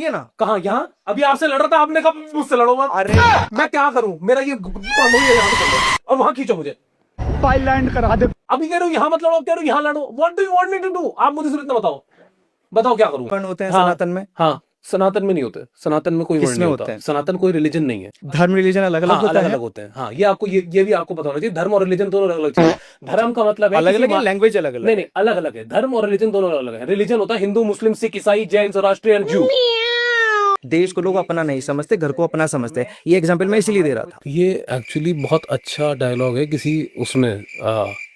लड़िए ना। कहाँ? यहाँ? अभी आपसे लड़ रहा था, आपने कब मुझसे लड़ो मत। अरे मैं क्या करूं, मेरा ये और वहां खींचो मुझे, लैंड करा दे। अभी कह रहे हो यहाँ मत लड़ो, कह रहे हो यहाँ लड़ो। What do you want me to do? आप मुझे सिर्फ इतना बताओ, बताओ क्या करूं। वर्ण होते हैं हाँ, सनातन में? हाँ, सनातन में नहीं होते। सनातन में कोई वर्ण किसमें नहीं होते होता। हैं? सनातन कोई रिलीजन नहीं है। धर्म रिलीजन अलग अलग हाँ, होता अलग है। अलग होते हैं। हाँ, ये आपको ये भी आपको पता होना चाहिए। धर्म और रिलीजन दोनों अलग अलग चीज़। धर्म का मतलब है अलग किसी अलग है, लैंग्वेज अलग अलग नहीं नहीं, अलग अलग है। धर्म और रिलीजन दोनों अलग अलग है। रिलीजन होता है हिंदू, मुस्लिम, सिख, ईसाई, जैन, ज़ोरास्ट्रियन, जू। देश को लोग अपना नहीं समझते, घर को अपना समझते हैं। ये एग्जांपल मैं इसीलिए दे रहा था। ये एक्चुअली बहुत अच्छा डायलॉग है किसी उसमें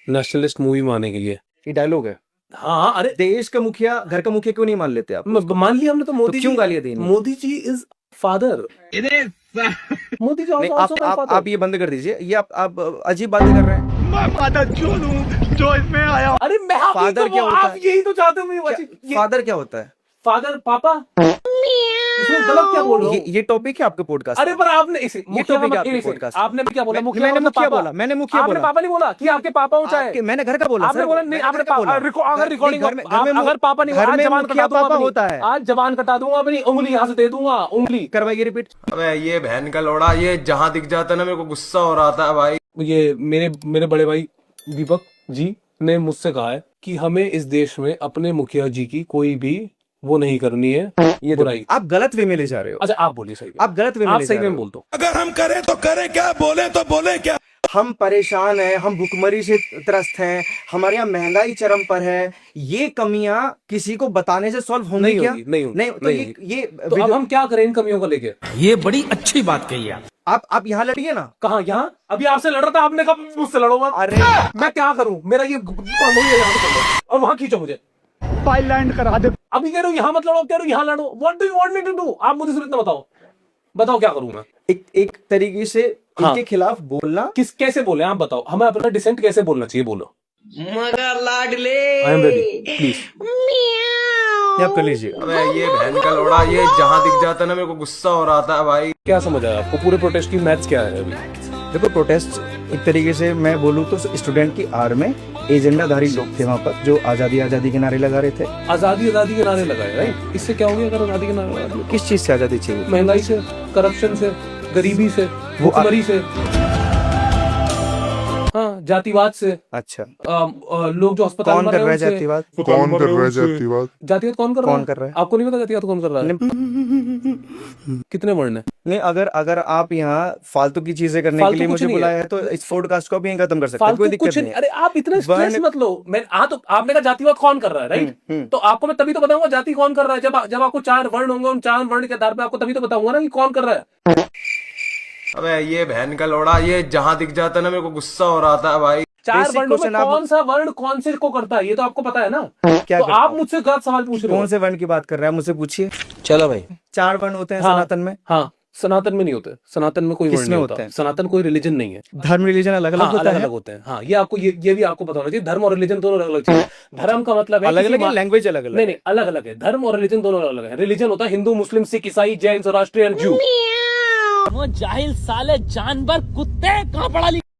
नेशनलिस्ट मूवी में आने के लिए। ये डायलॉग है। हाँ, अरे देश का मुखिया घर का मुखिया क्यों नहीं मान लेते आप? मान लिया हमने तो मोदी क्यों जी, गालियां देनी? Modi ji is father. मोदी जी नहीं, also my father। आप ये बंद कर दीजिए। ये आप अजीब बातें कर रहे हैं। मैं फादर क्यों हूं जो इसमें आया? अरे मैं फादर क्या होता आप है? यही तो चाहते हो। फादर क्या होता है? फादर पापा, इसमें गलत क्या बोल रहे हो? ये टॉपिक है आपके पॉडकास्ट। अरे पर आपने इसे मुखिया टॉपिक है आपके एक सेकंड, पॉडकास्ट। आपने क्या बोला? मुखिया मैंने मतलब मुखिया पापा। बोला, मैंने मुखिया आपने बोला। पापा नहीं बोला कि आपके पापा ऊंचा है। मैंने घर का बोला। आपने बोला नहीं, आपने अगर रिकॉर्डिंग अगर पापा नहीं, घर आज में जबान मुखिया कटा दूंगा पापा अपनी, होता है। आज जबान कटा दूंगा अपनी, उंगली यहाँ से दे दूंगा, उंगली। करवाइए रिपीट। अबे ये बहन का लोड़ा, ये जहां दिख जाता है ना मेरे को गुस्सा हो रहा था भाई। ये मेरे बड़े भाई दीपक जी ने मुझसे कहा है कि हमें इस देश में अपने मुखिया जी की कोई भी वो नहीं करनी है, ये बुराई। आप गलत वे में ले जा रहे हो। अच्छा आप बोलिए सही, आप गलत वे में आप ले सही जा में रहे हो। बोल दो। अगर हम करें तो करें क्या, बोले तो बोले क्या। हम परेशान हैं, हम भुखमरी से त्रस्त हैं, हमारे यहाँ महंगाई चरम पर है। ये कमियां किसी को बताने से सॉल्व होंगी नहीं क्या? होगी, नहीं होगी, नहीं तो नहीं ये तो अब हम क्या करें इन कमियों को लेके? ये बड़ी अच्छी बात कही आप। आप यहाँ लड़िए ना। कहाँ? यहाँ? अभी आपसे लड़ रहा था, आपने कब मुझसे लड़ो मत। अरे मैं क्या करूं, मेरा ये और वहां खींचो मुझे, लैंड करा दे। अभी कह रहे हो यहाँ मत लड़ो, कह रहे हो यहाँ लड़ो। What do you want me to do? आप मुझे सिर्फ इतना बताओ, बताओ क्या करूं मैं। एक तरीके से हाँ। इनके खिलाफ बोलना। कैसे बोले आप बताओ, हमें अपना डिसेंट कैसे बोलना चाहिए, बोलो। मगर लाडले, आई एम रेडी, प्लीज। ये आप कर लीजिए। अबे ये बहन का लोड़ा, ये जहां दिख जाता है ना मेरे को गुस्सा हो रहा था भाई। क्या समझ आया आपको? पूरे प्रोटेस्ट की मैथ्स क्या है अभी? देखो, प्रोटेस्ट एक तरीके से मैं बोलूँ तो स्टूडेंट की आड़ में एजेंडाधारी लोग थे वहां पर, जो आजादी आजादी के नारे लगा रहे थे। आजादी आजादी के नारे लगाए, राइट? इससे क्या हो गया अगर आजादी के नारे लगा दिए? किस चीज से आजादी चाहिए? महंगाई से, करप्शन से, गरीबी से, भुखमरी से, हाँ, जातिवाद से। अच्छा, लोग जो अस्पताल कौन में कर रहे रहा है उनसे- जातिवाद? कौन कर रहा है जातिवाद? जातिवाद कौन कर रहा है? कौन कर रहा है? आपको नहीं पता जातिवाद कौन कर रहा है? कितने वर्ण है? नहीं, अगर आप यहाँ फालतू की चीजें करने के फालतू लिए कुछ मुझे नहीं बुलाया है तो इस पॉडकास्ट को आप यहीं खत्म कर सकते हैं, कोई फालतू दिक्कत कुछ नहीं नहीं। है। अरे आप इतना स्ट्रेस मत लो। मैं तो आपने कहा जातिवाद कौन कर रहा है, राइट? तो आपको मैं तभी तो बताऊंगा जाति कौन कर रहा है, जब आपको 4 वर्ण होंगे, उन 4 वर्ण के आधार पे आपको तभी तो बताऊंगा ना कि कौन कर रहा है। अबे ये बहन का लोड़ा, ये जहां दिख जाता है ना मेरे को गुस्सा हो रहा था भाई। 4 Basic वर्णों में question आप- कौन सा वर्ण कौन से को करता है, ये तो आपको पता है ना। क्या तो करता आप है? मुझसे गलत सवाल पूछ रहे हो। कौन से वर्ण की बात कर रहे हैं, मुझसे पूछिए। चलो भाई, 4 वर्ण होते हैं हाँ। सनातन में? हाँ, सनातन में नहीं होते। सनातन में कोई वर्ण किसमें नहीं होते होता। हैं? सनातन कोई रिलीजन नहीं है। धर्म रिलीजन अलग अलग हाँ, होता अलग है। अलग होते हैं। हाँ, ये भी आपको पता होना चाहिए। धर्म और रिलीजन दोनों अलग अलग चीज़ है। धर्म का मतलब है अलग किसी अलग, लैंग्वेज अलग अलग। नहीं नहीं, अलग अलग है। धर्म और रिलीजन दोनों अलग अलग है। रिलीजन होता है हिंदू, मुस्लिम, सिख, ईसाई, जैन, ज़ोरास्ट्रियन, जू। वो जाहिल साले जानवर कुत्ते कहाँ पढ़ा लिखा